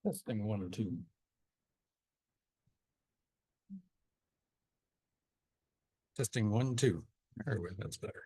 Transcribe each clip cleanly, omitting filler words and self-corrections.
Testing 1 or 2. Testing 1, 2. There we go. That's better.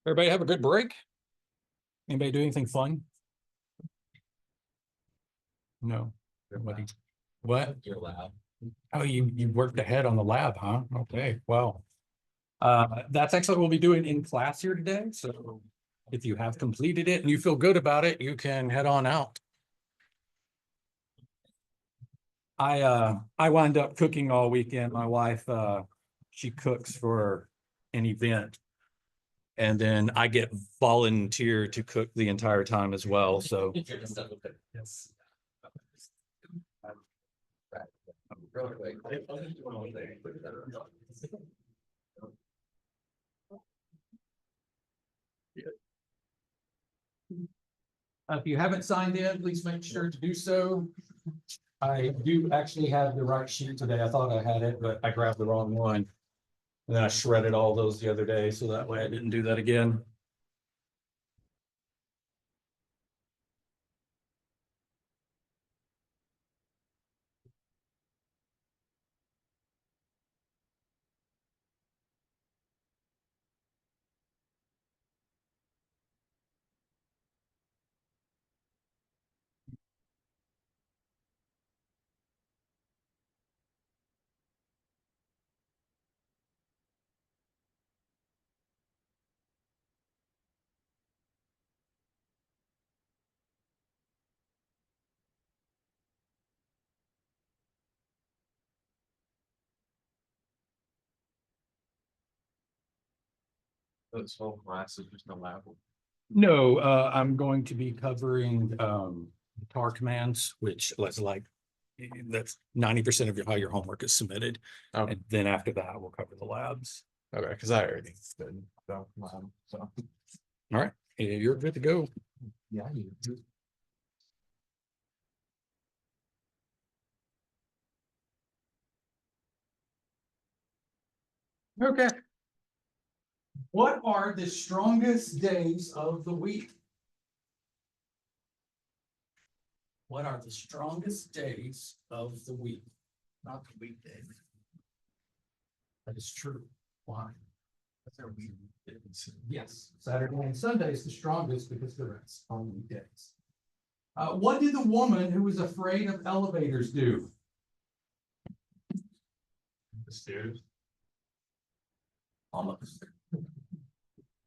Everybody have a good break? Anybody do anything fun? No. Nobody. What? Your lab. Oh, you worked ahead on the lab, huh? Okay, well. That's actually what we'll be doing in class here today. So if you have completed it and you feel good about it, you can head on out. I wound up cooking all weekend. My wife, she cooks for an event. And then I get volunteered to cook the entire time as well. So yes. If you haven't signed in, please make sure to do so. I do actually have the right sheet today. I thought I had it, but I grabbed the wrong one. And then I shredded all those the other day, so that way I didn't do that again. This whole class is just a lab. No, I'm going to be covering tar commands, which was like that's 90% of how your homework is submitted. Oh. And then after that, we'll cover the labs. Okay, because I already did. So, All right, you're good to go. yeah, you do. Okay. What are the strongest days of the week? What are the strongest days of the week? Not the weekdays. That is true. Why? That's our weekdays. Yes, Saturday and Sunday is the strongest because the rest are weekdays. What did the woman who was afraid of elevators do? The stairs. Almost.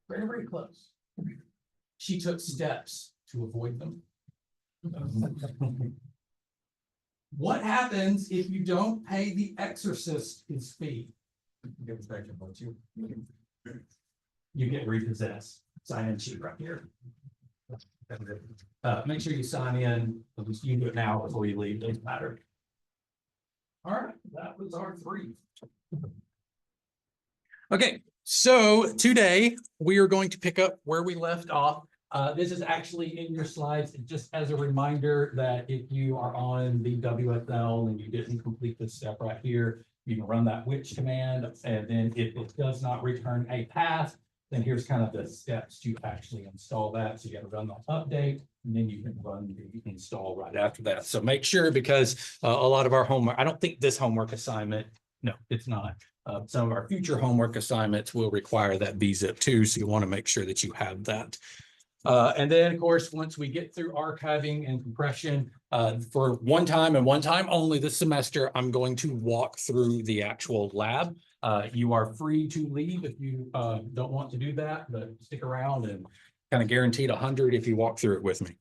Very, very close. She took steps to avoid them. What happens if you don't pay the exorcist his fee? You get repossessed. Sign in sheet right here. Make sure you sign in. At least you do it now before you leave. Doesn't matter. All right, that was our 3. Okay, so today we are going to pick up where we left off. This is actually in your slides, just as a reminder that if you are on the WFL and you didn't complete this step right here, you can run that which command, and then if it does not return a path, then here's kind of the steps to actually install that. So you got to run the update, and then you can run the install right after that. So make sure, because a lot of our homework, I don't think this homework assignment, no, it's not. Some of our future homework assignments will require that bzip too, so you want to make sure that you have that. And then, of course, once we get through archiving and compression, for one time and one time only this semester, I'm going to walk through the actual lab. You are free to leave if you don't want to do that, but stick around and kind of guaranteed 100 if you walk through it with me.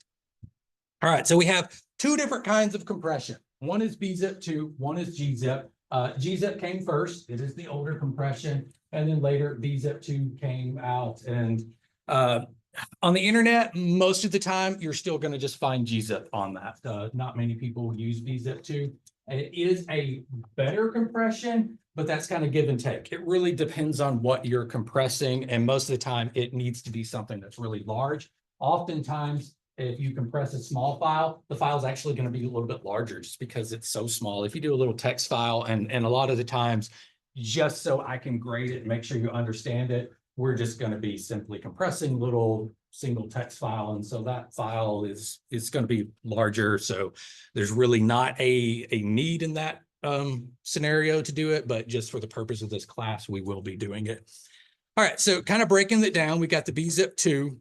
All right, so we have two different kinds of compression. One is bzip2, one is gzip. Gzip came first. It is the older compression. And then later bzip2 came out. And on the internet, most of the time, you're still going to just find gzip on that. Not many people use bzip2. It is a better compression, but that's kind of give and take. It really depends on what you're compressing. And most of the time, it needs to be something that's really large. Oftentimes, if you compress a small file, the file is actually going to be a little bit larger just because it's so small. If you do a little text file, and a lot of the times, just so I can grade it and make sure you understand it, we're just going to be simply compressing little single text file. And so that file is going to be larger. So there's really not a need in that scenario to do it, but just for the purpose of this class, we will be doing it. All right, so kind of breaking it down, we got the bzip2.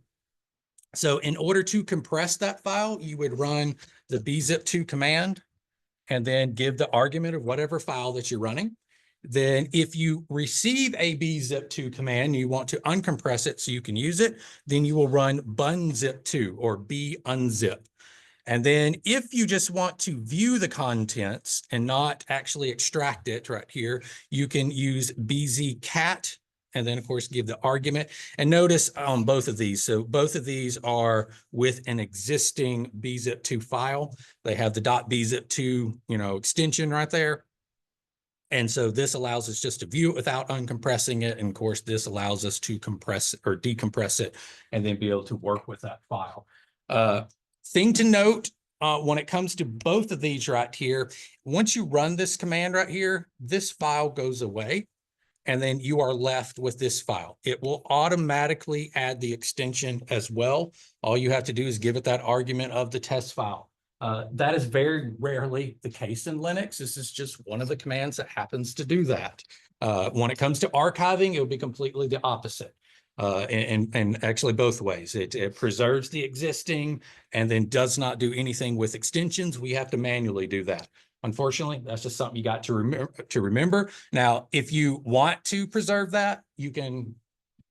So in order to compress that file, you would run the bzip2 command and then give the argument of whatever file that you're running. Then if you receive a bzip2 command, you want to uncompress it so you can use it, then you will run bunzip2 or bunzip. And then if you just want to view the contents and not actually extract it right here, you can use bzcat. And then, of course, give the argument. And notice on both of these. So both of these are with an existing bzip2 file. They have the .bzip2, extension right there. And so this allows us just to view it without uncompressing it. And of course, this allows us to compress or decompress it and then be able to work with that file. Thing to note, when it comes to both of these right here, once you run this command right here, this file goes away. And then you are left with this file. It will automatically add the extension as well. All you have to do is give it that argument of the test file. That is very rarely the case in Linux. This is just one of the commands that happens to do that. When it comes to archiving, it will be completely the opposite. And actually both ways. It preserves the existing and then does not do anything with extensions. We have to manually do that. Unfortunately, that's just something you got to remember. Now, if you want to preserve that, you can,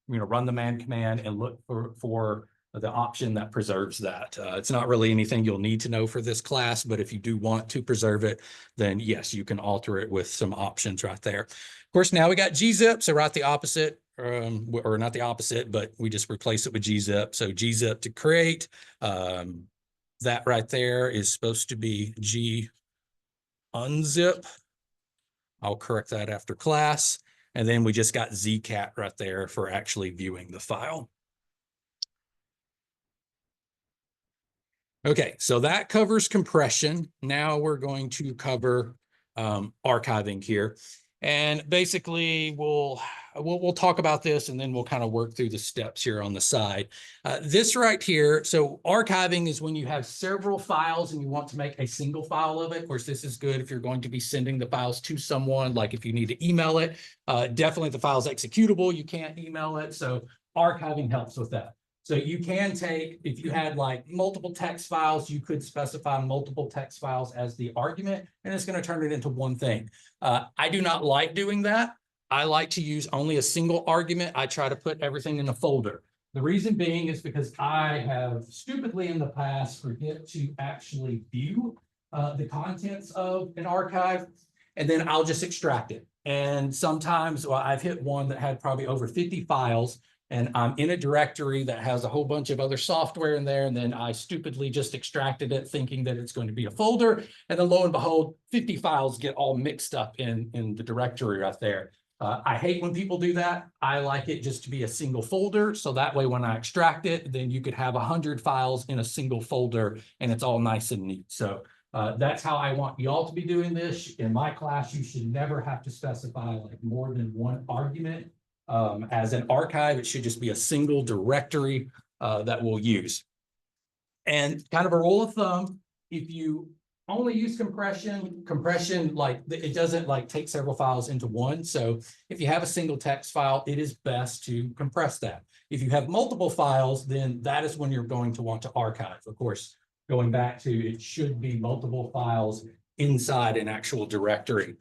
run the man command and look for the option that preserves that. It's not really anything you'll need to know for this class, but if you do want to preserve it, then yes, you can alter it with some options right there. Of course, now we got gzip, so right the opposite, or not the opposite, but we just replace it with gzip. So gzip to create, that right there is supposed to be unzip. I'll correct that after class. And then we just got zcat right there for actually viewing the file. Okay, so that covers compression. Now we're going to cover archiving here. And basically, we'll talk about this and then we'll kind of work through the steps here on the side. This right here, so archiving is when you have several files and you want to make a single file of it. Of course, this is good if you're going to be sending the files to someone, like if you need to email it. Definitely the file's executable, you can't email it. So archiving helps with that. So you can take, if you had like multiple text files, you could specify multiple text files as the argument, and it's going to turn it into one thing. I do not like doing that. I like to use only a single argument. I try to put everything in a folder. The reason being is because I have stupidly in the past forget to actually view the contents of an archive, and then I'll just extract it. And sometimes, well, I've hit one that had probably over 50 files, and I'm in a directory that has a whole bunch of other software in there. And then I stupidly just extracted it thinking that it's going to be a folder. And then lo and behold, 50 files get all mixed up in the directory right there. I hate when people do that. I like it just to be a single folder. So that way, when I extract it, then you could have 100 files in a single folder and it's all nice and neat. So that's how I want y'all to be doing this. In my class, you should never have to specify like more than one argument. As an archive, it should just be a single directory that we'll use. And kind of a rule of thumb, if you only use compression, like it doesn't like take several files into one. So if you have a single text file, it is best to compress that. If you have multiple files, then that is when you're going to want to archive. Of course, going back to it should be multiple files inside an actual directory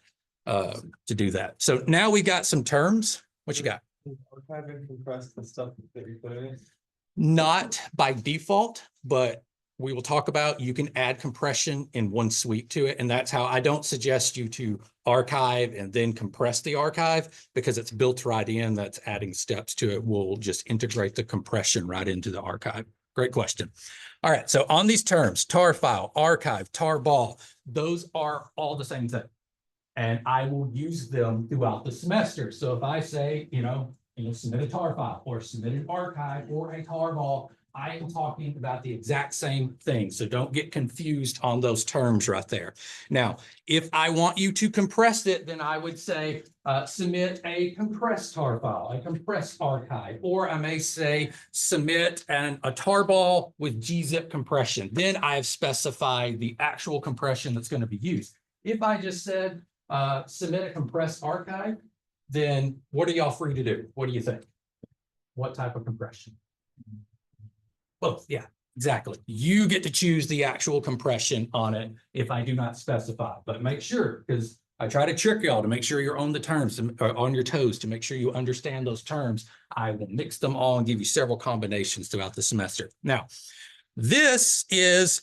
to do that. So now we got some terms. What you got? Archive and compress the stuff that you put in. Not by default, but we will talk about, you can add compression in one sweep to it. And that's how I don't suggest you to archive and then compress the archive, because it's built right in. That's adding steps to it. We'll just integrate the compression right into the archive. Great question. All right. So on these terms, tar file, archive, tarball, those are all the same thing. And I will use them throughout the semester. So if I say, submit a tar file or submit an archive or a tarball, I am talking about the exact same thing. So don't get confused on those terms right there. Now, if I want you to compress it, then I would say submit a compressed tar file, a compressed archive, or I may say submit a tarball with gzip compression. Then I have specified the actual compression that's going to be used. If I just said submit a compressed archive, then what are y'all free to do? What do you think? What type of compression? Both, yeah, exactly. You get to choose the actual compression on it if I do not specify, but make sure, because I try to trick y'all to make sure you're on the terms, or on your toes, to make sure you understand those terms. I will mix them all and give you several combinations throughout the semester. Now, this is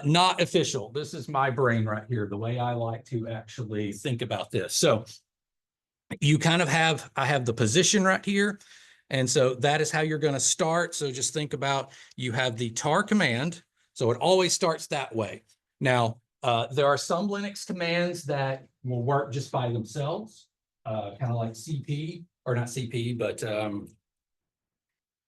not official. This is my brain right here, the way I like to actually think about this. So you kind of have, I have the position right here. And so that is how you're going to start. So just think about, you have the tar command. So it always starts that way. Now, there are some Linux commands that will work just by themselves, kind of like CP, or not CP, but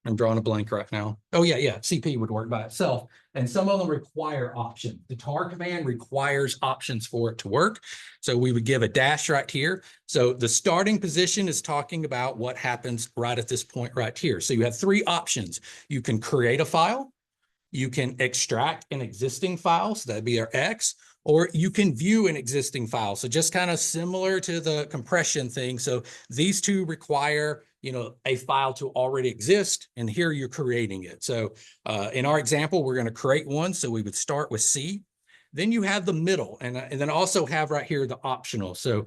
I'm drawing a blank right now. Oh, yeah, CP would work by itself. And some of them require options. The tar command requires options for it to work. So we would give a dash right here. So the starting position is talking about what happens right at this point right here. So you have three options. You can create a file. You can extract an existing file, so that'd be our X, or you can view an existing file. So just kind of similar to the compression thing. So these two require, a file to already exist, and here you're creating it. So in our example, we're going to create one. So we would start with C. Then you have the middle, and then also have right here the optional. So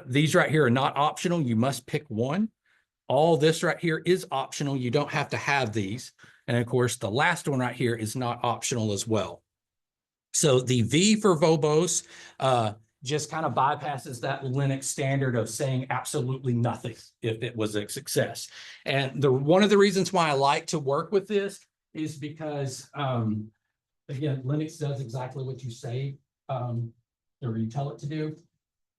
these right here are not optional. You must pick one. All this right here is optional. You don't have to have these. And of course, the last one right here is not optional as well. So the V for verbose just kind of bypasses that Linux standard of saying absolutely nothing if it was a success. And one of the reasons why I like to work with this is because, again, Linux does exactly what you say, or you tell it to do.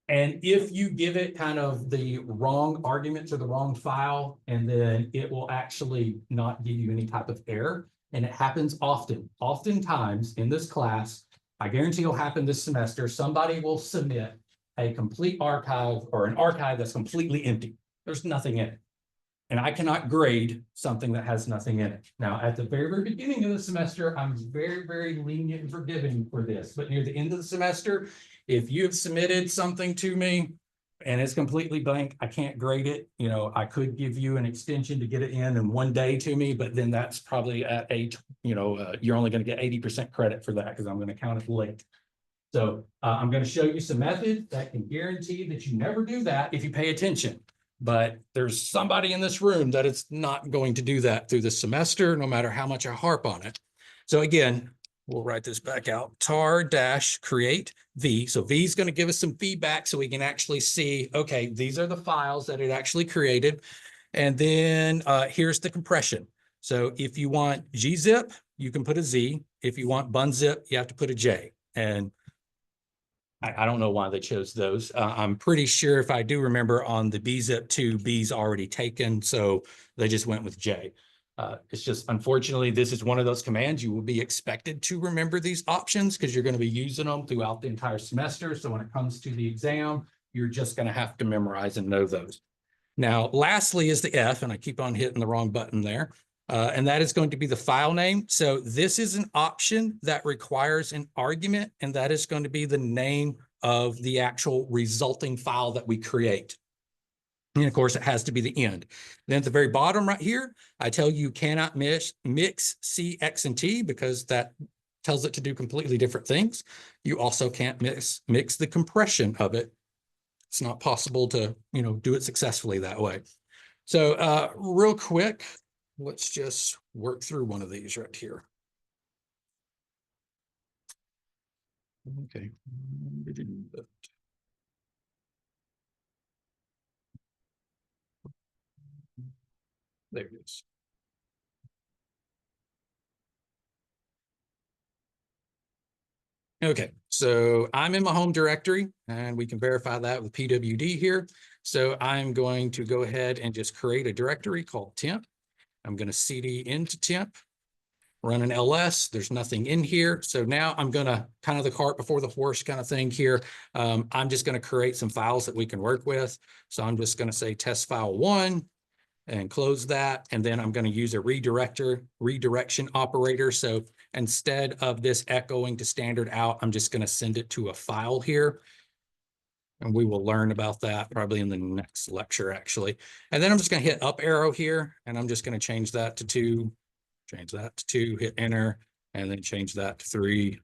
And if you give it kind of the wrong argument to the wrong file, and then it will actually not give you any type of error. And it happens often. Oftentimes in this class, I guarantee it'll happen this semester, somebody will submit a complete archive, or an archive that's completely empty. There's nothing in it. And I cannot grade something that has nothing in it. Now, at the very, very beginning of the semester, I'm very, very lenient and forgiving for this. But near the end of the semester, if you have submitted something to me and it's completely blank, I can't grade it. I could give you an extension to get it in one day to me, but then that's probably at you're only going to get 80% credit for that, because I'm going to count it late. So I'm going to show you some methods that can guarantee that you never do that if you pay attention. But there's somebody in this room that it's not going to do that through the semester, no matter how much I harp on it. So again, we'll write this back out, tar-create V. So V is going to give us some feedback so we can actually see, okay, these are the files that it actually created. And then here's the compression. So if you want gzip, you can put a Z. If you want bunzip, you have to put a J. And I don't know why they chose those. I'm pretty sure, if I do remember, on the bzip2, B's already taken, so they just went with J. It's just, unfortunately, this is one of those commands. You will be expected to remember these options because you're going to be using them throughout the entire semester. So when it comes to the exam, you're just going to have to memorize and know those. Now, lastly is the F, and I keep on hitting the wrong button there. And that is going to be the file name. So this is an option that requires an argument, and that is going to be the name of the actual resulting file that we create. And of course, it has to be the end. Then at the very bottom right here, I tell you cannot mix C, X, and T because that tells it to do completely different things. You also can't mix the compression of it. It's not possible to, do it successfully that way. So real quick, let's just work through one of these right here. Okay. There it is. Okay, so I'm in my home directory and we can verify that with PWD here. So I'm going to go ahead and just create a directory called temp. I'm going to cd into temp, run an ls. There's nothing in here. So now I'm going to kind of the cart before the horse kind of thing here. I'm just going to create some files that we can work with. So I'm just going to say test file 1 and close that. And then I'm going to use a redirection operator. So instead of this echoing to standard out, I'm just going to send it to a file here. And we will learn about that probably in the next lecture, actually. And then I'm just going to hit up arrow here, and I'm just going to change that to 2, hit enter, and then change that to 3,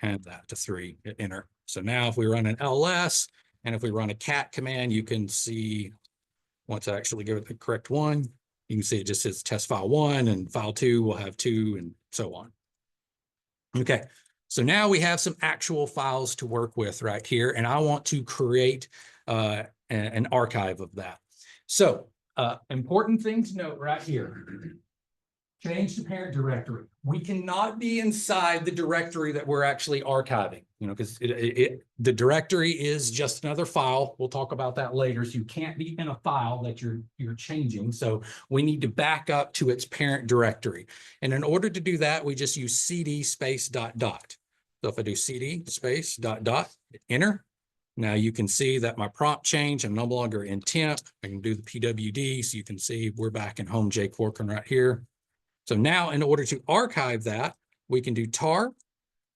and that to 3, hit enter. So now if we run an ls, and if we run a cat command, you can see, once I actually give it the correct one, you can see it just says test file 1 and file 2 will have 2 and so on. Okay, so now we have some actual files to work with right here, and I want to create an archive of that. So important thing to note right here. Change to parent directory. We cannot be inside the directory that we're actually archiving, because the directory is just another file. We'll talk about that later. So you can't be in a file that you're changing. So we need to back up to its parent directory. And in order to do that, we just use cd space ... So if I do cd space ... enter, now you can see that my prompt changed. I'm no longer in temp. I can do the PWD. So you can see we're back in home Jay Corcoran right here. So now in order to archive that, we can do tar.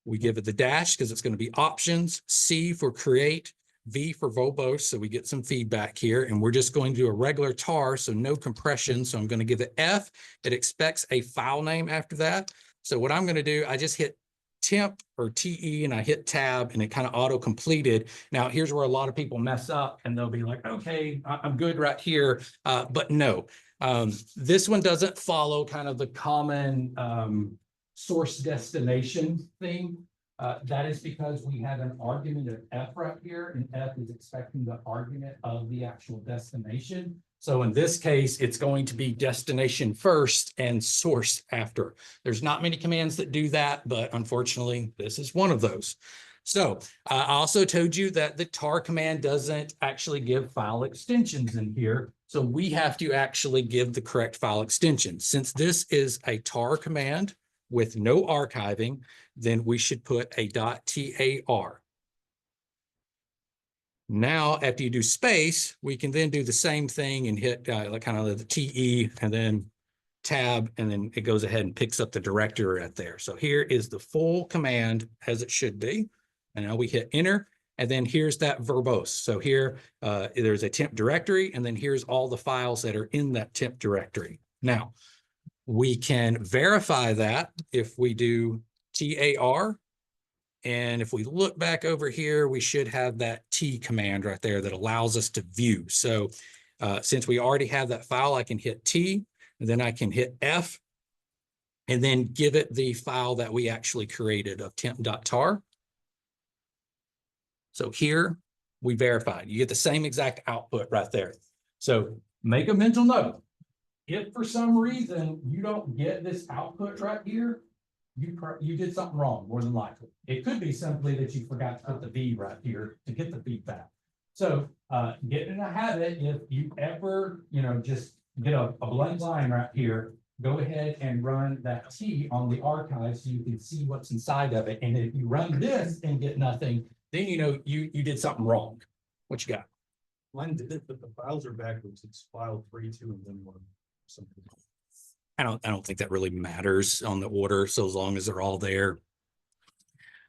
We give it the dash because it's going to be options, C for create, V for verbose. So we get some feedback here, and we're just going to do a regular tar. So no compression. So I'm going to give it F. It expects a file name after that. So what I'm going to do, I just hit temp or TE and I hit tab and it kind of auto completed. Now here's where a lot of people mess up and they'll be like, okay, I'm good right here. But no. This one doesn't follow kind of the common source destination thing. That is because we have an argument of F right here, and F is expecting the argument of the actual destination. So in this case, it's going to be destination first and source after. There's not many commands that do that, but unfortunately, this is one of those. So I also told you that the tar command doesn't actually give file extensions in here. So we have to actually give the correct file extension. Since this is a tar command with no archiving, then we should put a .tar. Now, after you do space, we can then do the same thing and hit like kind of the TE and then tab, and then it goes ahead and picks up the directory right there. So here is the full command as it should be. And now we hit enter, and then here's that verbose. So here there's a temp directory, and then here's all the files that are in that temp directory. Now, we can verify that if we do TAR. And if we look back over here, we should have that T command right there that allows us to view. So since we already have that file, I can hit T, and then I can hit F, and then give it the file that we actually created of temp.tar. So here we verified. You get the same exact output right there. So make a mental note. If for some reason you don't get this output right here, you did something wrong, more than likely. It could be simply that you forgot to put the V right here to get the feedback. So get in a habit, if you ever, just get a blank line right here, go ahead and run that T on the archive so you can see what's inside of it. And if you run this and get nothing, then you did something wrong. What you got? Mine did it, but the files are backwards. It's file 3, 2, and then 1. Something. I don't think that really matters on the order, so as long as they're all there.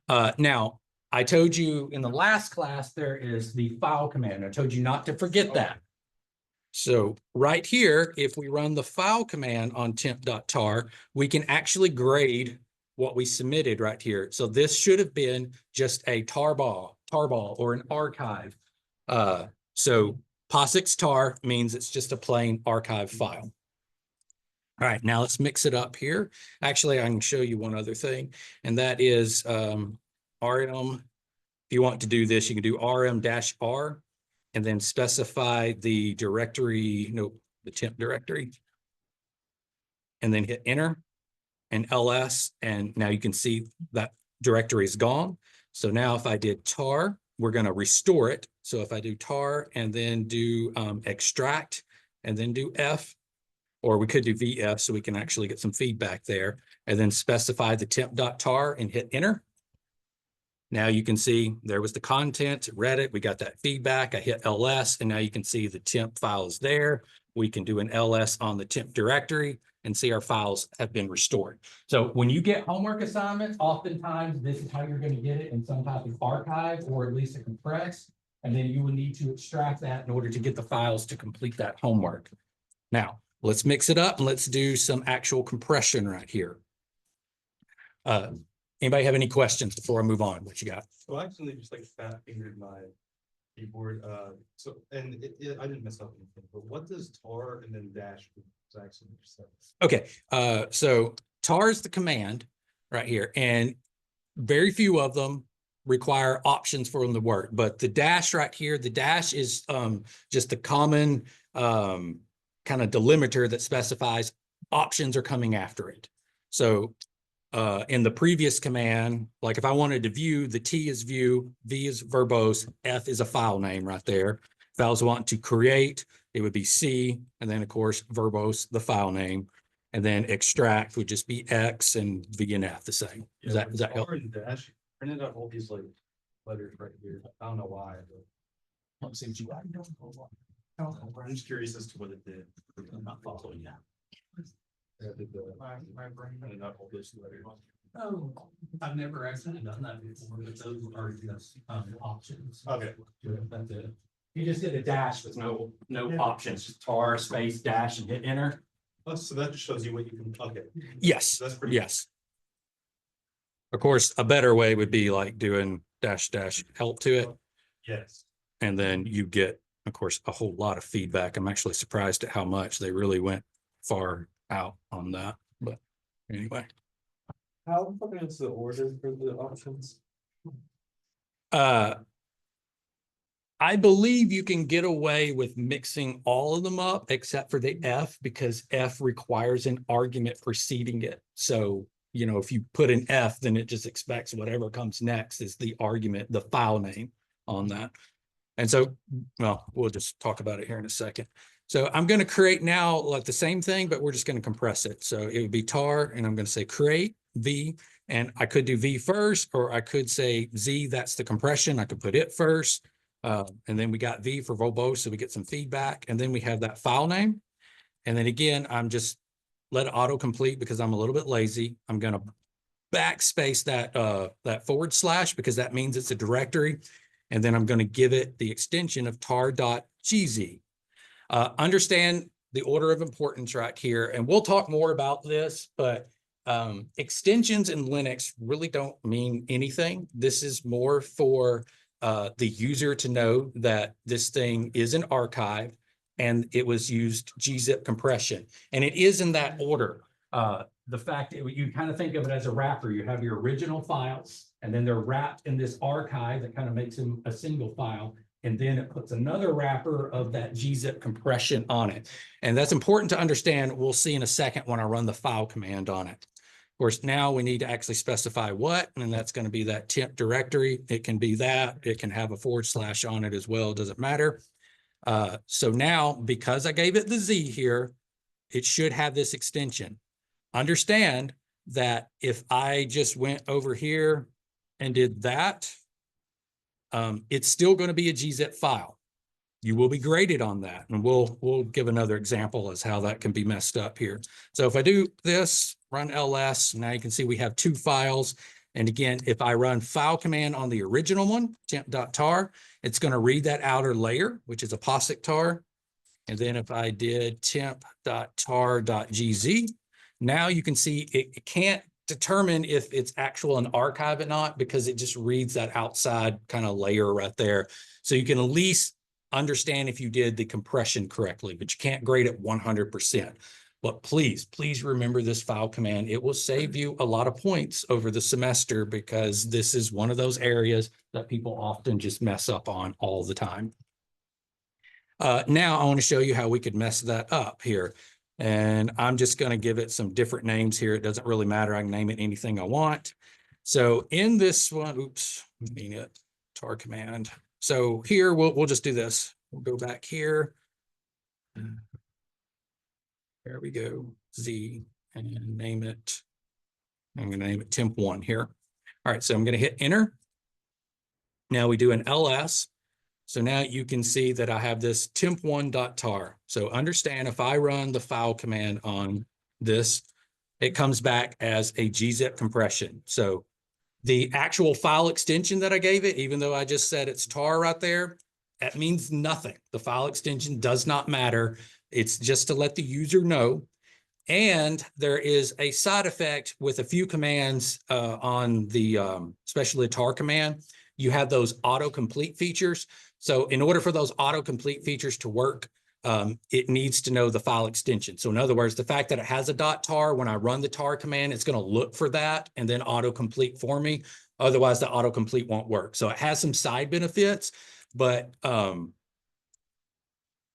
Now, I told you in the last class, there is the file command. I told you not to forget that. So right here, if we run the file command on temp.tar, we can actually grade what we submitted right here. So this should have been just a tarball or an archive. So POSIX tar means it's just a plain archive file. All right, now let's mix it up here. Actually, I can show you one other thing, and that is RM. If you want to do this, you can do RM-R and then specify the directory, the temp directory, and then hit enter and LS. And now you can see that directory is gone. So now if I did tar, we're going to restore it. So if I do tar and then do extract and then do F, or we could do VF so we can actually get some feedback there, and then specify the temp.tar and hit enter. Now you can see there was the content, read it, we got that feedback, I hit LS, and now you can see the temp file is there. We can do an LS on the temp directory and see our files have been restored. So when you get homework assignments, oftentimes this is how you're going to get it in some type of archive or at least a compress, and then you will need to extract that in order to get the files to complete that homework. Now, let's mix it up and let's do some actual compression right here. Anybody have any questions before I move on? What you got? So I actually just like fat fingered my keyboard. So and I didn't mess up anything, but what does tar and then dash actually say? Okay, so tar is the command right here, and very few of them require options for them to work. But the dash right here, the dash is just the common kind of delimiter that specifies options are coming after it. So in the previous command, like if I wanted to view, the T is view, V is verbose, F is a file name right there. If I was wanting to create, it would be C, and then of course verbose, the file name, and then extract would just be X, and V and F the same. Does that help? Dash printed out all these like letters right here. I don't know why. Let's see what you got. I'm just curious as to what it did. I'm not following you. My brain printed out all those letters. Oh, I've never actually done that before, but those are just options. Okay. That's it. You just did a dash with no options, just tar space dash and hit enter. Oh, so that just shows you what you can. Okay. Yes, That's pretty. yes. Of course, a better way would be like doing dash help to it, Yes. and then you get, of course, a whole lot of feedback. I'm actually surprised at how much they really went far out on that, but anyway. How important is the order for the options? I believe you can get away with mixing all of them up except for the F, because F requires an argument preceding it. So, you know, if you put an F, then it just expects whatever comes next is the argument, the file name on that. And so, well, we'll just talk about it here in a second. So I'm going to create now like the same thing, but we're just going to compress it. So it would be tar, and I'm going to say create V, and I could do V first, or I could say Z, that's the compression. I could put it first. And then we got V for verbose, so we get some feedback. And then we have that file name. And then again, I'm just let it autocomplete because I'm a little bit lazy. I'm going to backspace that / because that means it's a directory. And then I'm going to give it the extension of tar.gz. Understand the order of importance right here. And we'll talk more about this, but extensions in Linux really don't mean anything. This is more for the user to know that this thing is an archive and it was used gzip compression. And it is in that order. The fact that you kind of think of it as a wrapper, you have your original files, and then they're wrapped in this archive that kind of makes them a single file. And then it puts another wrapper of that gzip compression on it. And that's important to understand. We'll see in a second when I run the file command on it. Of course, now we need to actually specify what, and that's going to be that temp directory. It can be that. It can have a / on it as well. Doesn't matter. So now, because I gave it the Z here, it should have this extension. Understand that if I just went over here and did that, it's still going to be a gzip file. you will be graded on that. And we'll give another example as how that can be messed up here. So if I do this, run ls, now you can see we have two files. And again, if I run file command on the original one, temp.tar, it's going to read that outer layer, which is a POSIX tar. And then if I did temp.tar.gz, now you can see it can't determine if it's actual an archive or not, because it just reads that outside kind of layer right there. So you can at least understand if you did the compression correctly, but you can't grade it 100%. But please, please remember this file command. It will save you a lot of points over the semester, because this is one of those areas that people often just mess up on all the time. Now I want to show you how we could mess that up here. And I'm just going to give it some different names here. It doesn't really matter. I can name it anything I want. So in this one, oops, mean it, tar command. So here we'll just do this. We'll go back here. There we go, Z, and name it. I'm going to name it temp1 here. All right, so I'm going to hit enter. Now we do an ls. So now you can see that I have this temp1.tar. So understand, if I run the file command on this, it comes back as a gzip compression. So the actual file extension that I gave it, even though I just said it's tar right there, that means nothing. The file extension does not matter. It's just to let the user know. And there is a side effect with a few commands on the, especially the tar command. You have those autocomplete features. So in order for those autocomplete features to work, it needs to know the file extension. So in other words, the fact that it has a .tar, when I run the tar command, it's going to look for that and then autocomplete for me. Otherwise, the autocomplete won't work. So it has some side benefits, but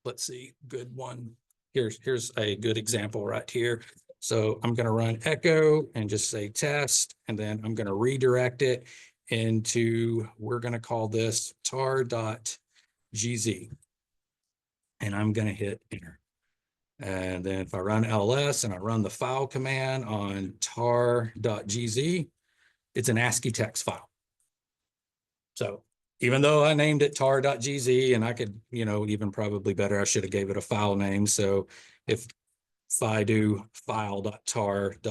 let's see, good one. Here's a good example right here. So I'm going to run echo and just say test, and then I'm going to redirect it into, we're going to call this tar.gz. And I'm going to hit enter. And then if I run ls and I run the file command on tar.gz, it's an ASCII text file. So even though I named it tar.gz, and I could, even probably better, I should have gave it a file name. So if I do file.tar.gz,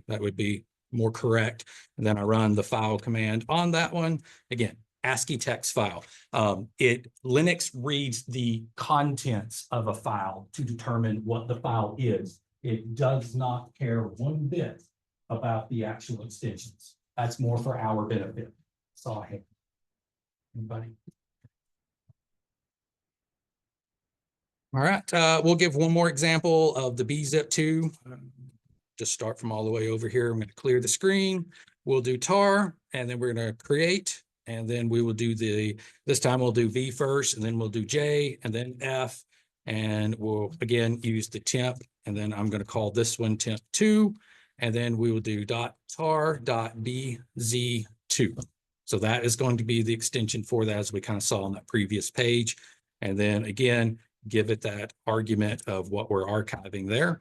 that would be more correct. And then I run the file command on that one. Again, ASCII text file. Linux reads the contents of a file to determine what the file is. It does not care one bit about the actual extensions. That's more for our benefit. Saw him. Anybody? All right, we'll give one more example of the bzip2. Just start from all the way over here. I'm going to clear the screen. We'll do tar, and then we're going to create, and then we will do this time we'll do V first, and then we'll do J, and then F, and we'll again use the temp, and then I'm going to call this one temp2, and then we will do .tar.bz2. So that is going to be the extension for that, as we kind of saw on that previous page. And then again, give it that argument of what we're archiving there.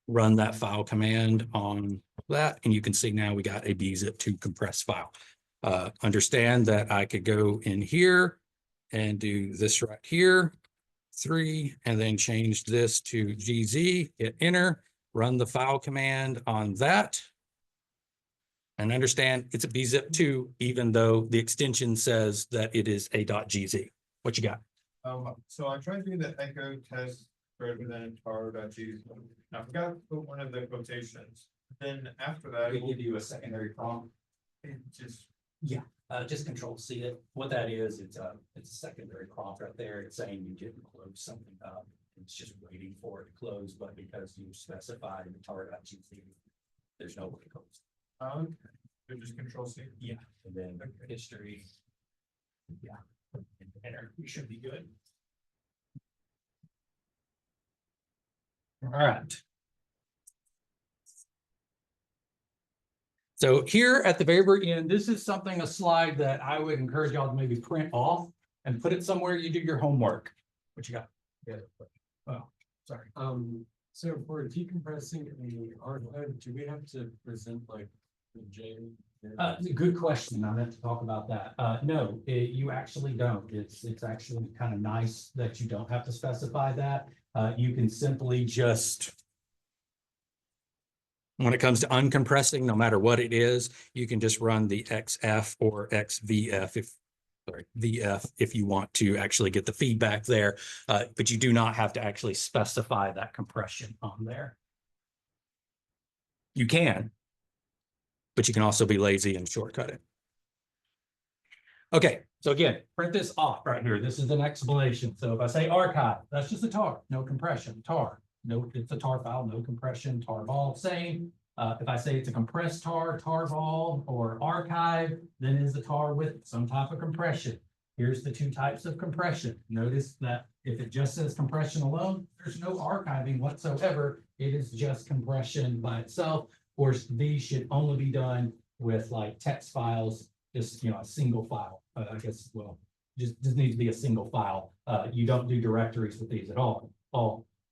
Run that file command on that, and you can see now we got a bzip2 compressed file. Understand that I could go in here and do this right here, 3, and then change this to gz, hit enter, run the file command on that. And understand it's a bzip2, even though the extension says that it is a .gz. What you got? So I tried to do the echo test greater than tar.gz. I forgot to put one of the quotations. Then after that, We'll give you a secondary prompt. it just, Just control C it. What that is, it's a secondary prompt right there. It's saying you didn't close something up. It's just waiting for it to close, but because you specified the tar.gz, there's no way to close. okay, so just control C. Yeah, and then history. Yeah, and enter. You should be good. All right. So here at the very end, this is a slide that I would encourage y'all to maybe print off and put it somewhere you do your homework. What you got? Yeah. Oh, sorry. So for decompressing the archive, do we have to present like the J Good question. I meant to talk about that. No, you actually don't. It's actually kind of nice that you don't have to specify that. You can simply just. When it comes to uncompressing, no matter what it is, you can just run the XF or XVF VF if you want to actually get the feedback there. But you do not have to actually specify that compression on there. You can, but you can also be lazy and shortcut it. Okay, so again, print this off right here. This is an explanation. So if I say archive, that's just a tar, no compression, tar. No, it's a tar file, no compression, tar vol, same. If I say it's a compressed tar, tar vol, or archive, then is a tar with some type of compression. Here's the two types of compression. Notice that if it just says compression alone, there's no archiving whatsoever. It is just compression by itself. Of course, these should only be done with like text files, just, a single file. I guess, well, just needs to be a single file. You don't do directories with these at all.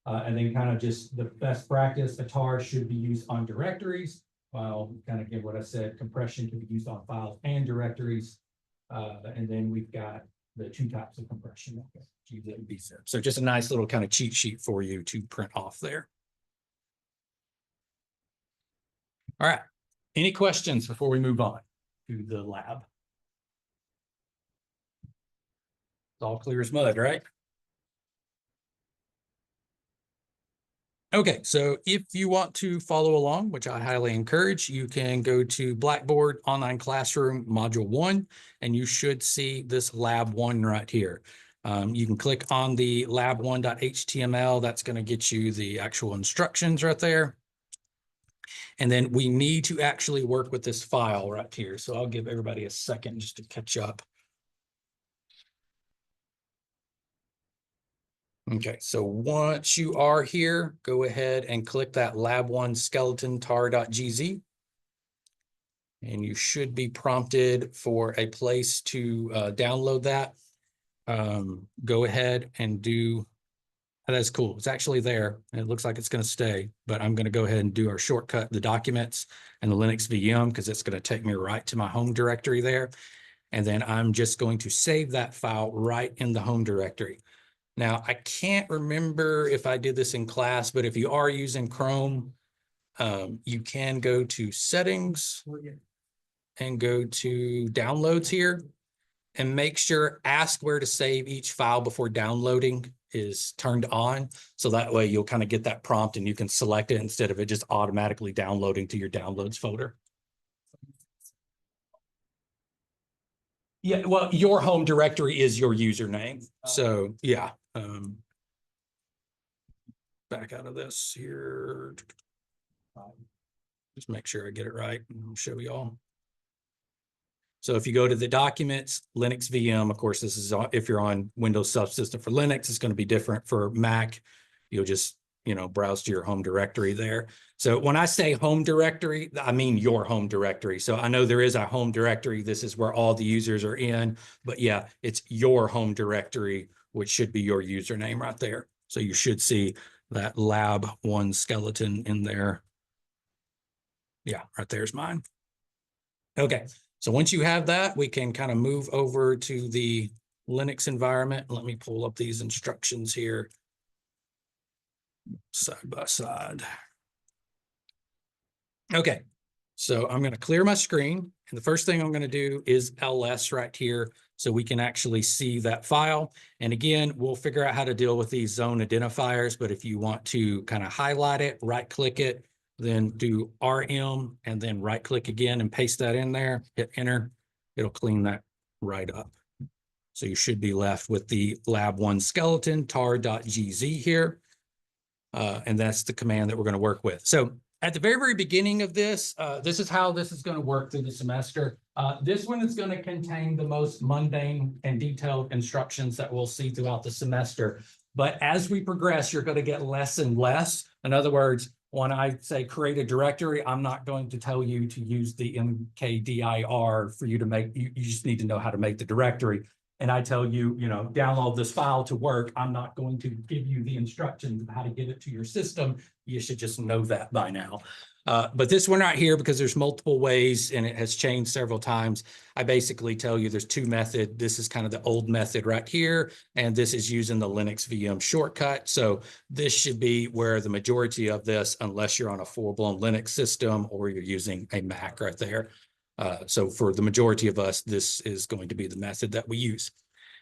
And then kind of just the best practice, a tar should be used on directories. While kind of again, what I said, compression can be used on files and directories. And then we've got the two types of compression. GZIP and BZIP. So just a nice little kind of cheat sheet for you to print off there. All right. Any questions before we move on to the lab? It's all clear as mud, right? Okay, so if you want to follow along, which I highly encourage, you can go to Blackboard Online Classroom Module 1, and you should see this Lab 1 right here. You can click on the lab1.html. That's going to get you the actual instructions right there. And then we need to actually work with this file right here. So I'll give everybody a second just to catch up. Okay, so once you are here, go ahead and click that lab1 skeleton tar.gz. And you should be prompted for a place to download that. Go ahead and do, that's cool. It's actually there. And it looks like it's going to stay, but I'm going to go ahead and do our shortcut, the documents and the Linux VM, because it's going to take me right to my home directory there. And then I'm just going to save that file right in the home directory. Now, I can't remember if I did this in class, but if you are using Chrome, you can go to settings and go to downloads here and make sure ask where to save each file before downloading is turned on. So that way you'll kind of get that prompt and you can select it instead of it just automatically downloading to your downloads folder. Yeah, well, your home directory is your username. So yeah. Back out of this here. Just make sure I get it right and I'll show y'all. So if you go to the documents, Linux VM, of course, this is if you're on Windows subsystem for Linux, it's going to be different for Mac. You'll just, browse to your home directory there. So when I say home directory, I mean your home directory. So I know there is a home directory. This is where all the users are in, but yeah, it's your home directory, which should be your username right there. So you should see that lab1 skeleton in there. Yeah, right there's mine. Okay, so once you have that, we can kind of move over to the Linux environment. Let me pull up these instructions here side by side. Okay, so I'm going to clear my screen. And the first thing I'm going to do is ls right here so we can actually see that file. And again, we'll figure out how to deal with these zone identifiers. But if you want to kind of highlight it, right click it, then do RM and then right click again and paste that in there, hit enter. It'll clean that right up. So you should be left with the lab1 skeleton tar.gz here. And that's the command that we're going to work with. So at the very, very beginning of this, this is how this is going to work through the semester. This one is going to contain the most mundane and detailed instructions that we'll see throughout the semester. But as we progress, you're going to get less and less. In other words, when I say create a directory, I'm not going to tell you to use the mkdir for you to make, you just need to know how to make the directory. and I tell you, you know, download this file to work, I'm not going to give you the instructions of how to get it to your system. You should just know that by now. But this one right here, because there's multiple ways and it has changed several times, I basically tell you there's two methods. This is kind of the old method right here, and this is using the Linux VM shortcut. So this should be where the majority of this, unless you're on a full-blown Linux system or you're using a Mac right there. So for the majority of us, this is going to be the method that we use.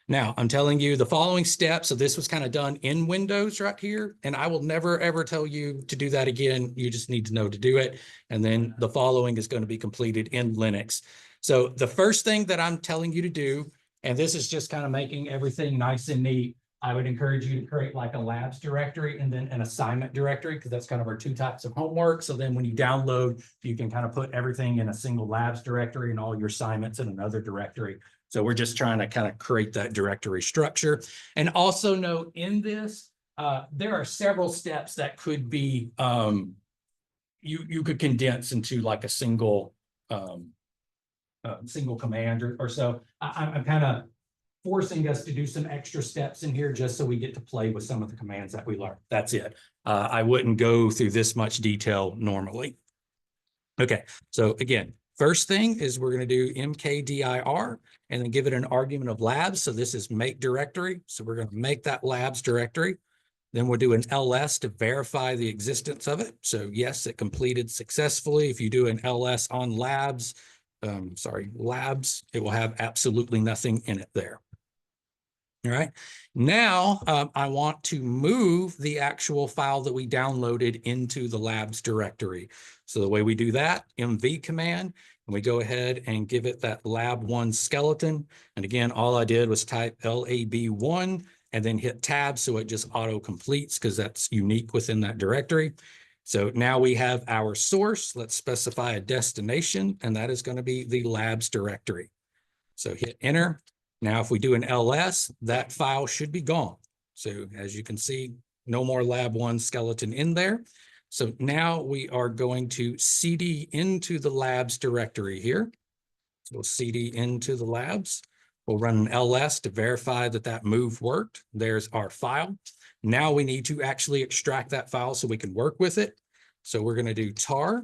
Now, I'm telling you the following steps. So this was kind of done in Windows right here, and I will never, ever tell you to do that again. You just need to know to do it. And then the following is going to be completed in Linux. So the first thing that I'm telling you to do, and this is just kind of making everything nice and neat, I would encourage you to create like a labs directory and then an assignment directory, because that's kind of our two types of homework. So then when you download, you can kind of put everything in a single labs directory and all your assignments in another directory. So we're just trying to kind of create that directory structure. And also note in this, there are several steps that could be, you could condense into like a single command or so. I'm kind of forcing us to do some extra steps in here just so we get to play with some of the commands that we learned. That's it. I wouldn't go through this much detail normally. Okay, so again, first thing is we're going to do mkdir and then give it an argument of labs. So this is make directory. So we're going to make that labs directory. Then we'll do an ls to verify the existence of it. So yes, it completed successfully. If you do an ls on labs, labs, it will have absolutely nothing in it there. All right. Now I want to move the actual file that we downloaded into the labs directory. So the way we do that, mv command, and we go ahead and give it that lab1 skeleton. And again, all I did was type lab1 and then hit tab. So it just auto completes because that's unique within that directory. So now we have our source. Let's specify a destination, and that is going to be the labs directory. So hit enter. Now, if we do an ls, that file should be gone. So as you can see, no more lab1 skeleton in there. So now we are going to cd into the labs directory here. So we'll cd into the labs. We'll run an ls to verify that that move worked. There's our file. Now we need to actually extract that file so we can work with it. So we're going to do tar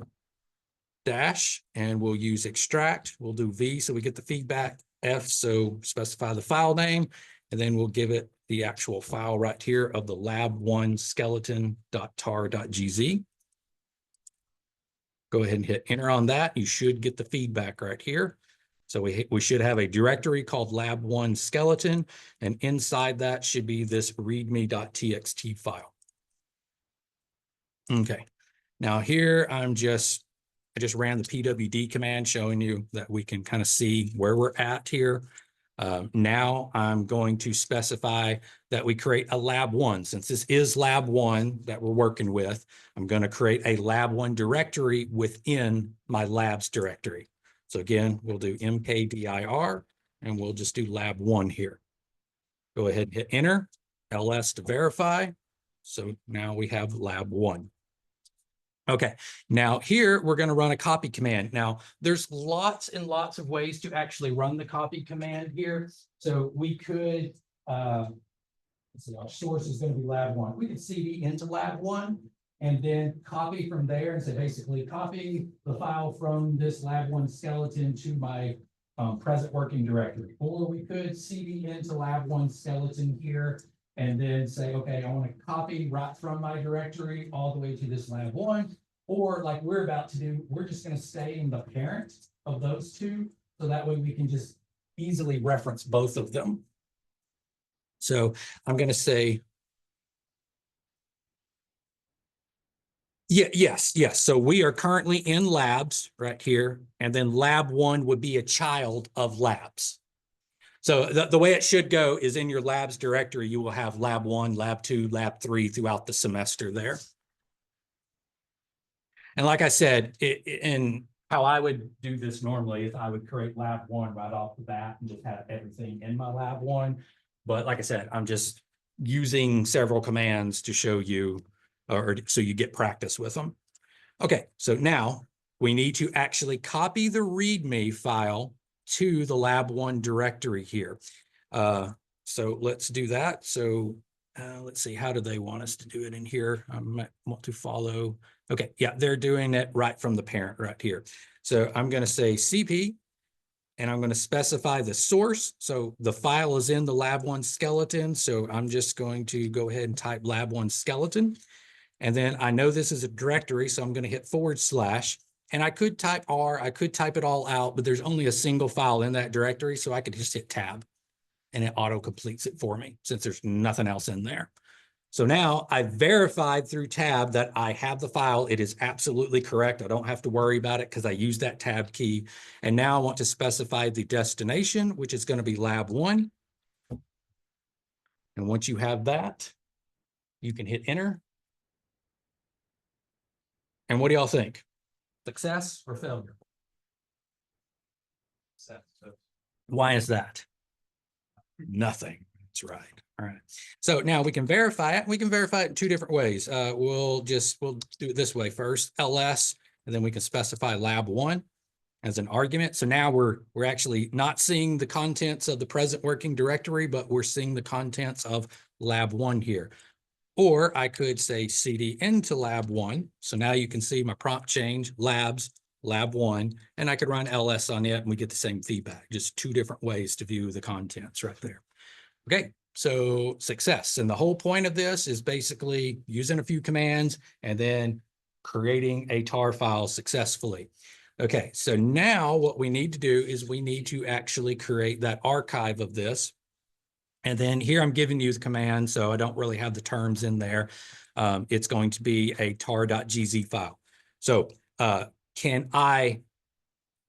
dash, and we'll use extract. We'll do v so we get the feedback. F, so specify the file name, and then we'll give it the actual file right here of the lab1 skeleton.tar.gz. Go ahead and hit enter on that. You should get the feedback right here. So we should have a directory called lab1 skeleton, and inside that should be this readme.txt file. Okay, now here I just ran the pwd command showing you that we can kind of see where we're at here. Now I'm going to specify that we create a lab1. Since this is lab1 that we're working with, I'm going to create a lab1 directory within my labs directory. So again, we'll do mkdir and we'll just do lab1 here. Go ahead and hit enter, ls to verify. So now we have lab1. Okay, now here we're going to run a copy command. Now there's lots and lots of ways to actually run the copy command here. So we could, let's see, our source is going to be lab1. We could cd into lab1 and then copy from there and say basically copy the file from this lab1 skeleton to my present working directory. Or we could cd into lab1 skeleton here and then say, okay, I want to copy right from my directory all the way to this lab1, or like we're about to do, we're just going to stay in the parent of those two. So that way we can just easily reference both of them. So I'm going to say, yes. So we are currently in labs right here. And then lab1 would be a child of labs. So the way it should go is in your labs directory, you will have lab1, lab2, lab3 throughout the semester there. And like I said, in how I would do this normally is I would create lab1 right off the bat and just have everything in my lab1. But like I said, I'm just using several commands to show you, or so you get practice with them. Okay, so now we need to actually copy the README file to the lab1 directory here. So let's do that. So let's see, how do they want us to do it in here? I might want to follow. Okay, yeah, they're doing it right from the parent right here. So I'm going to say CP, and I'm going to specify the source. So the file is in the lab1 skeleton. So I'm just going to go ahead and type lab1 skeleton. And then I know this is a directory, so I'm going to hit /. And I could type R, I could type it all out, but there's only a single file in that directory. So I could just hit tab and it auto completes it for me since there's nothing else in there. So now I verified through tab that I have the file. It is absolutely correct. I don't have to worry about it because I use that tab key. And now I want to specify the destination, which is going to be lab1. And once you have that, you can hit enter. And what do y'all think? Success or failure? Why is that? Nothing. That's right. All right. So now we can verify it. We can verify it in two different ways. We'll do it this way first, ls, and then we can specify lab1 as an argument. So now we're actually not seeing the contents of the present working directory, but we're seeing the contents of lab1 here. Or I could say cd into lab1. So now you can see my prompt change, labs, lab1, and I could run ls on it and we get the same feedback. Just two different ways to view the contents right there. Okay, so success. And the whole point of this is basically using a few commands and then creating a tar file successfully. Okay, so now what we need to do is we need to actually create that archive of this. And then here I'm giving you the command, so I don't really have the terms in there. It's going to be a tar.gz file. So can I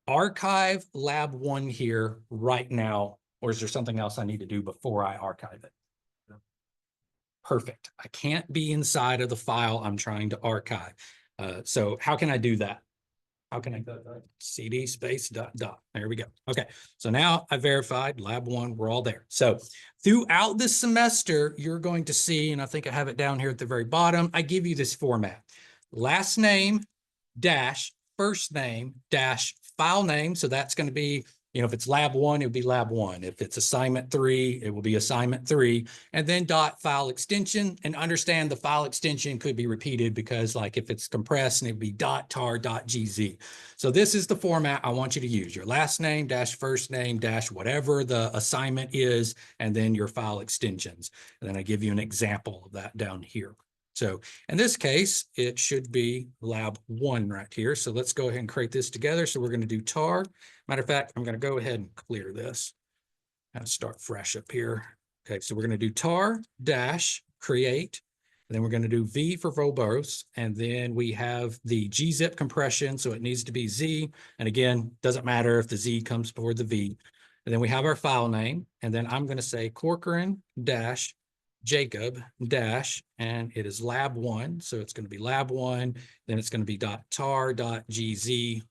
archive lab1 here right now, or is there something else I need to do before I archive it? Perfect. I can't be inside of the file I'm trying to archive. So how can I do that? How can I cd space ... There we go. Okay, so now I verified lab1, we're all there. So throughout this semester, you're going to see, and I think I have it down here at the very bottom, I give you this format: last name dash first name dash file name. So that's going to be, if it's lab1, it would be lab1. If it's assignment 3, it will be assignment 3, and then dot file extension. And understand the file extension could be repeated because like if it's compressed, and it would be .tar.gz. So this is the format I want you to use: your last name dash first name dash whatever the assignment is, and then your file extensions. And then I give you an example of that down here. So in this case, it should be lab1 right here. So let's go ahead and create this together. So we're going to do tar. Matter of fact, I'm going to go ahead and clear this and start fresh up here. Okay, so we're going to do tar dash create. And then we're going to do V for verbose. And then we have the gzip compression. So it needs to be Z. And again, doesn't matter if the Z comes before the V. And then we have our file name. And then I'm going to say Corcoran dash Jacob dash, and it is lab1. So it's going to be lab1. Then it's going to be .tar.gz.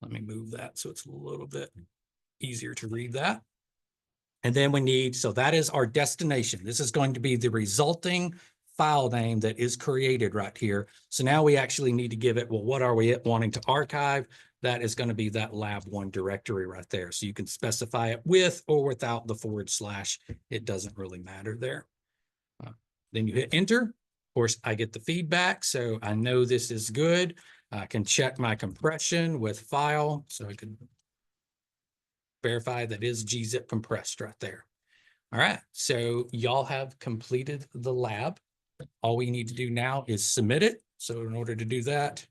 Let me move that so it's a little bit easier to read that. And then we need, so that is our destination. This is going to be the resulting file name that is created right here. So now we actually need to give it, well, what are we wanting to archive? That is going to be that lab1 directory right there. So you can specify it with or without the /. It doesn't really matter there. Then you hit enter. Of course, I get the feedback, so I know this is good. I can check my compression with file, so I can verify that is gzip compressed right there. All right, so y'all have completed the lab. All we need to do now is submit it. So in order to do that,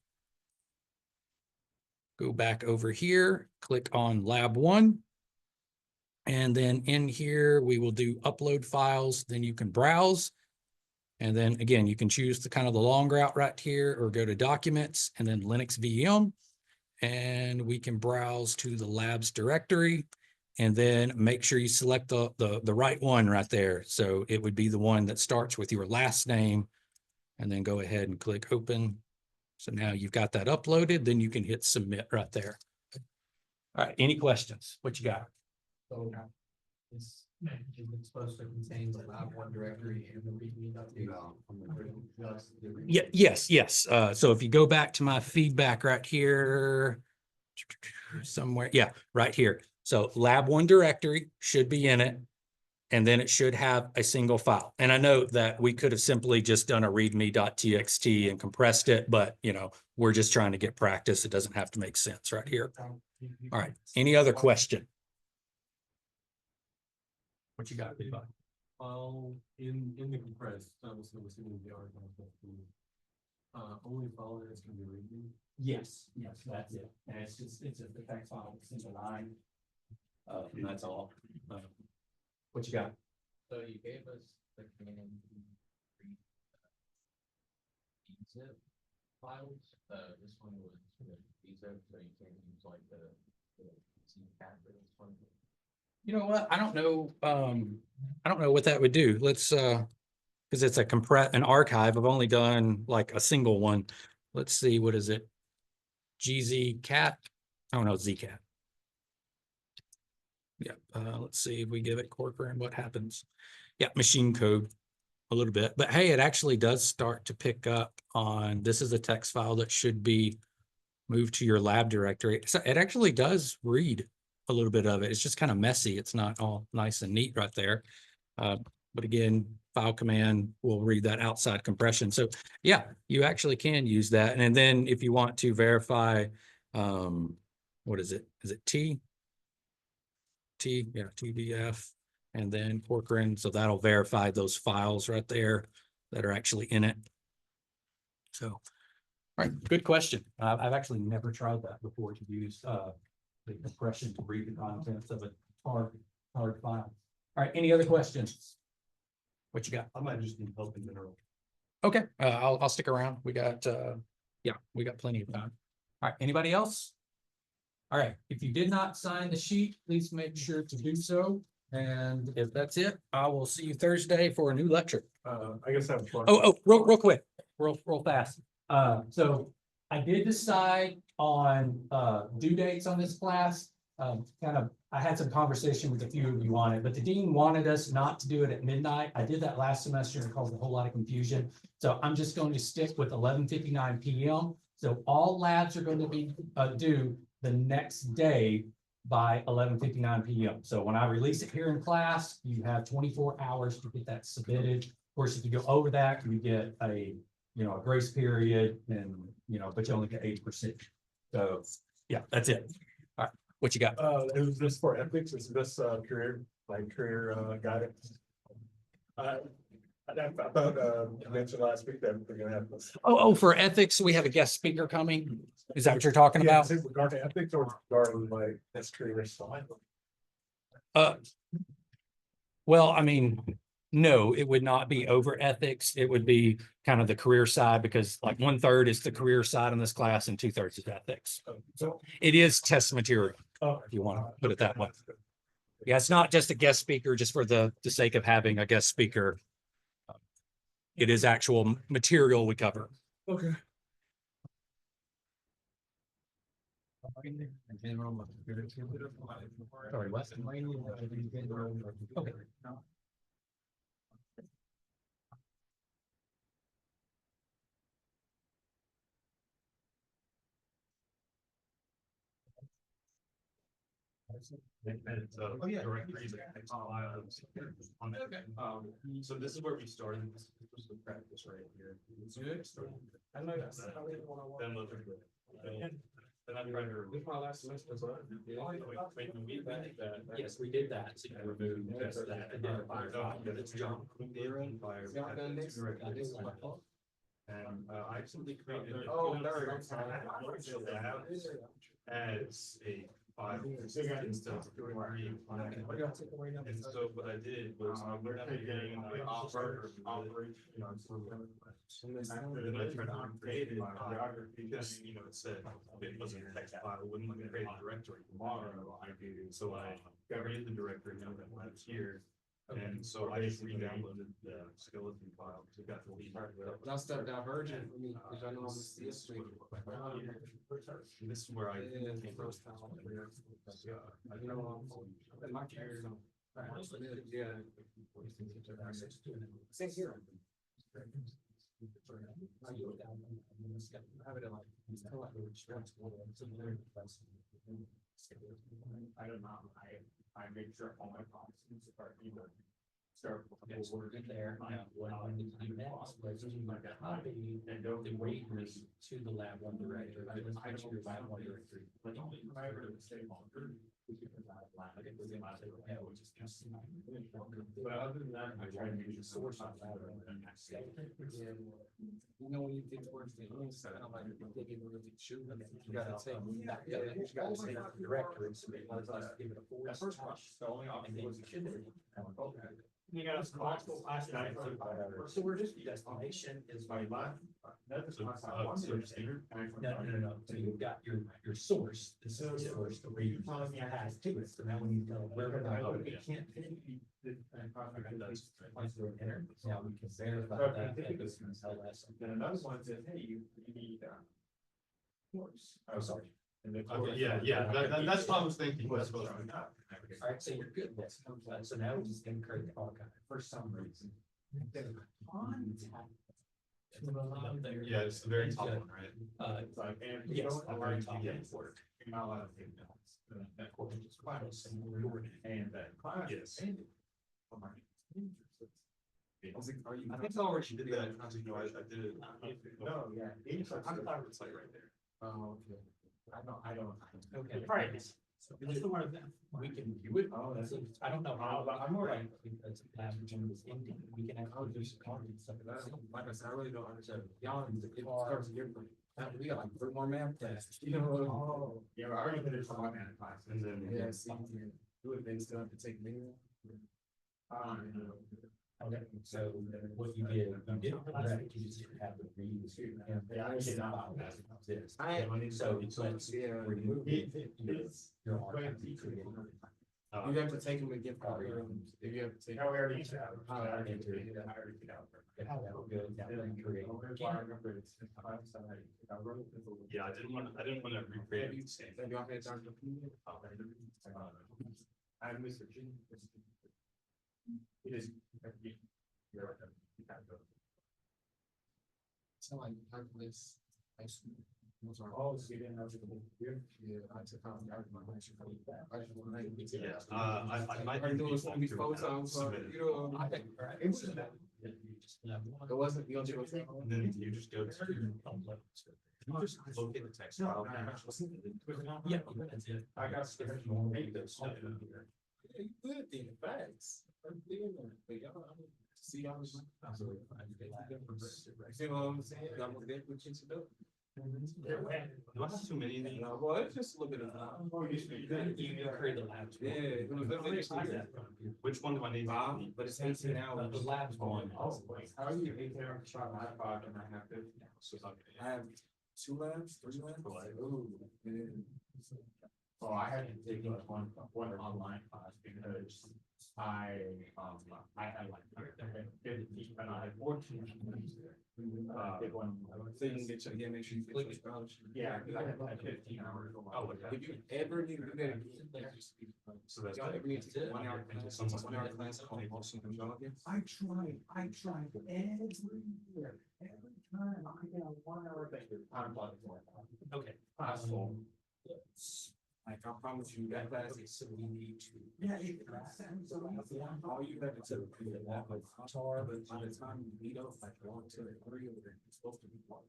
go back over here, click on lab1. And then in here, we will do upload files. Then you can browse. And then again, you can choose the kind of the long route right here, or go to documents and then Linux VM. And we can browse to the labs directory, and then make sure you select the right one right there. So it would be the one that starts with your last name, and then go ahead and click open. So now you've got that uploaded, then you can hit submit right there. All right, any questions? What you got? So is it supposed to contain the lab1 directory and the readme.txt? Yeah, yes. So if you go back to my feedback right here, somewhere, yeah, right here. So lab1 directory should be in it. and then it should have a single file. And I know that we could have simply just done a readme.txt and compressed it, but you know, we're just trying to get practice. It doesn't have to make sense right here. All right, any other question? What you got, Levi? In the compressed, obviously, we're assuming the archive, but only file that is gonna be reading. Yes, that's it. And it's just the text file, single line. And that's all. What you got? So you gave us the command zip files, this one was zip, so you can't use like the cat for this one. You know what? I don't know. I don't know what that would do. Let's because it's an archive. I've only done like a single one. Let's see, what is it? GZCat? I don't know, Zcat. Yeah, let's see if we give it Corcoran, what happens? Yeah, machine code a little bit, but hey, it actually does start to pick up on, this is a text file that should be moved to your lab directory. So it actually does read a little bit of it. It's just kind of messy. It's not all nice and neat right there. But again, file command will read that outside compression. So yeah, you actually can use that. And then if you want to verify, what is it? Is it yeah, TDF, and then Corcoran. So that'll verify those files right there that are actually in it. So, all right, good question. I've actually never tried that before, to use the compression to read the contents of a hard file. All right, any other questions? What you got? I might just need help in general. Okay, I'll stick around. We got we got plenty of time. All right, anybody else? All right, if you did not sign the sheet, please make sure to do so. And if that's it, I will see you Thursday for a new lecture. I guess I have. Real quick, real fast. So I did decide on due dates on this class. I had some conversation with a few of you on it, but the dean wanted us not to do it at midnight. I did that last semester and it caused a whole lot of confusion. So I'm just going to stick with 11:59 p.m. So all labs are going to be due the next day by 11:59 p.m. So when I release it here in class, you have 24 hours to get that submitted. Of course, if you go over that, you get a grace period, and but you only get 8%. So yeah, that's it. All right, what you got? Is this for ethics? Is this career guidance? I thought you mentioned last week that we're gonna have this. Oh, for ethics, we have a guest speaker coming. Is that what you're talking Yeah, about? is it regarding ethics or regarding like this career side? Well, I mean, no, it would not be over ethics. It would be kind of the career side, because like 1/3 is the career side in this class and 2/3 is ethics. So it is test material, if you want to put it that way. Yeah, it's not just a guest speaker just for the sake of having a guest speaker. It is actual material we cover. Okay. Sorry, what? Okay. Oh, yeah. Directories and text files on it. So this is where we started. This was the practice right here. I know that's. Then those are good. Then I'm trying to. This is my last semester, so. Yes, we did that. So you remove just that identifier file, but it's junk. And I actually created. Oh, there it is. As a file instead of directory. And so what I did was I went up and getting an operation. Then I tried to create it because, it said it wasn't a text file, it wouldn't let me create a directory. So I created the directory now that was here. And so I just re-downloaded the skeleton file. So it got the lead. That's that divergent for me, because I know I'm this week. This is where I came from. You know, my career. Yeah. Same here. I don't know, I make sure all my policies are either Start. Yes, we're good there. Now, what I need to do next was you might copy the waivers to the lab one director. I just make sure your lab one director. But only if I were to stay longer. But other than that, I try to use the source on that. You know, when you get towards the inside, I'm like, they give really shoot. You gotta take. You gotta say the director, and so they want us to give it a four. That first one, the only And option then was. you should. You got a classical class tonight. So we're just, destination is My my. last. That's So, my so standard. No. So you've got your source, this is the source, the way you telling me it has to it, so now we need to know where we're going. It can't. Enter. Now we can verify that. And this can tell us. Then another one says, hey, you need. Course. Oh, sorry. And the Okay, course- yeah, that's what I was thinking. That's what I was. All right, so you're good with that. So now we just can create the archive for some reason. Yeah, it's the very top one, right? It's like, and. Yes, the very top. Yeah. Work. You're not allowed to take notes. That course is class. And that class. Yes. ended. Oh, my. Are you? I think I already did that, I did it. No, yeah. I thought it was like right there. Oh, okay. I don't. Okay. Right. So this is one of them. We can do it. Oh, that's. I don't know how, but I'm all right. because lab one was empty, we can actually do some content stuff. Like I said, I really don't understand. Y'all, it starts different. We got like 3 more math classes. You know? Oh, yeah, I already did it for my man class. And then. Yeah, see, do it, then still have to take me. Okay, so what you did correct, you just didn't have to read. Yeah, I did not. This. I- So let's remove your archive. You have to take them again. If you have to take. No, we already. I already already did. did. I already did out. Good, now then create. Yeah, I didn't want to recreate it the same. Have y'all had Dr. P? I have Mr. G. It is. So like, calculus, high school. Those are. Oh, so you didn't have to. Yeah, I took out the argument. I just want to. Yeah, I might. Are you doing some of these photos, you know? I think, all right. It wasn't, you don't do it. And then you just go to. You just locate the text file. Yeah, that's it. I got. Good thing, facts. See, I was. See what I'm saying? I'm gonna get what you do. Do I have too many? of these? Well, it's just a little bit of. You create the labs. Yeah, it was definitely just clear. Which one do I need? Bob, but it's 18 hours. The lab's going. Oh, how are you? 8 hours, shot my 5 and I have 50. I have 2 labs, 3 labs. Ooh, man. Oh, I had to take one online class because I had like 50 and I had 14. Big one. So you can get your, yeah, make sure you get your scholarship. Yeah, because I had like 15 hours. Oh, okay. If you ever need to do that again, So that's. y'all ever need to take 1 hour class, Someone- 1 hour class on motion control again? I tried every year, every time I get a 1 hour thing. I'm like, Okay. possible. Like, I promise you, that class is So we need to. Yeah. all you have to do is walk with guitar, but by the time you meet up, like 1, 2, 3, or it's supposed to be one.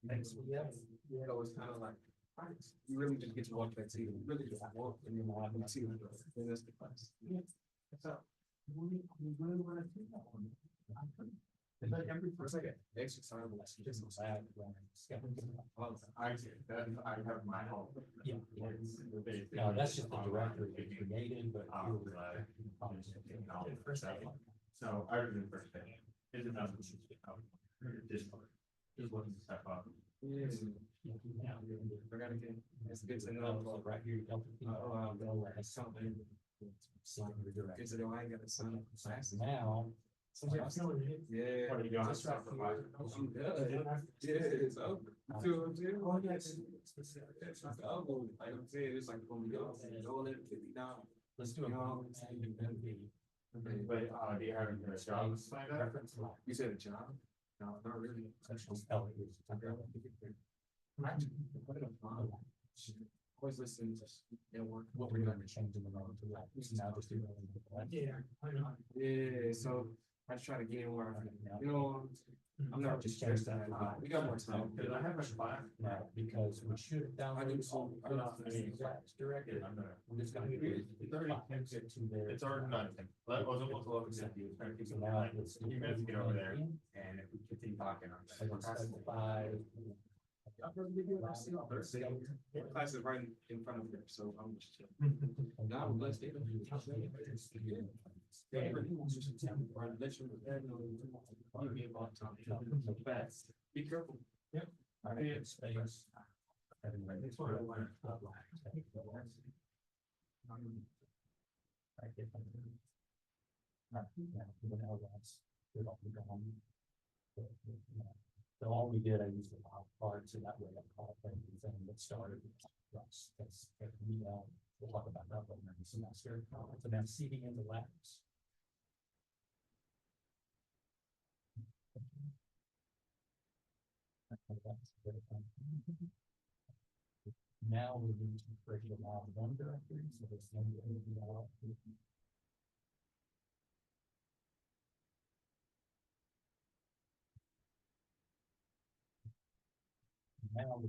Thanks. Yeah. So it's kind of like, you really just get to walk that too, you really just walk in your mind, and see, and that's the class. So, we really want to do that one. It's like every first second. Exercise, just Lab. I see, that, I have my home. Yeah. No, that's just the directory we created, but. So I was in first day. Is it not? Just looking to step up. Yeah. I gotta get, it's good to know. Right here. That's something. Because I ain't got to sign up for class. Now. Yeah. What are you doing? Just right for my- Yeah, it's over. Oh, yes. It's like, oh, like I'm saying, it's like, when we go, $50. Let's do it. But, do you have any jobs signed up? You said a job? No, not really. always listen to, work. What we're doing is changing the name to that. This is now just doing it. Yeah, so I just try to get more, I'm not Just just change stressed that. out. We got more time. Cause I have a spot. No, because we should download all the class directly. We're just gonna. To their. It's already done. That was almost 11 seconds. So now it's. You guys get over there. And if we continue talking, I'm I can specify. Class is right in front of them, so I'm just chilling. Now, let's get it. Be careful. Yep. I mean, it's space. It's sort of like. I get them. So all we did, I used the wild card, so that way I call things and it started. That's, we'll talk about that later in the semester. So now seating in the labs. Now we need to create a lab one directory, so there's no. Now.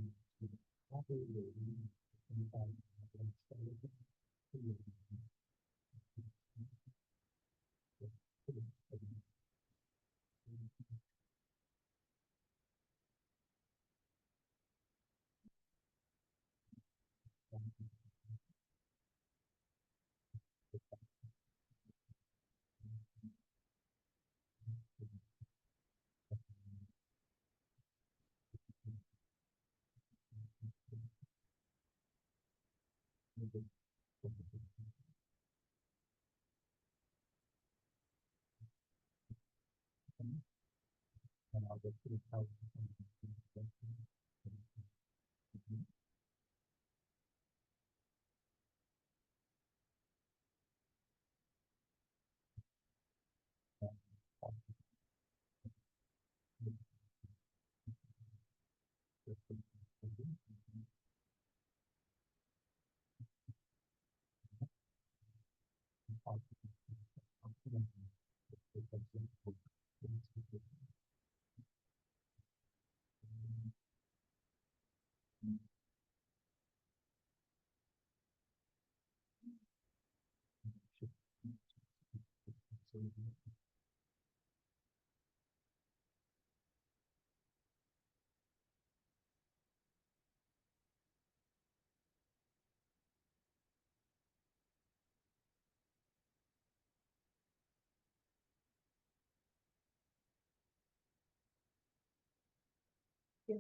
And I'll go through how.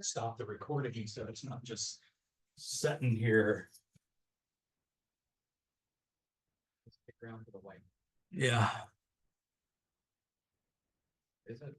Stop the recording, so it's not just sitting here. Stick around for the white. Yeah. Is it?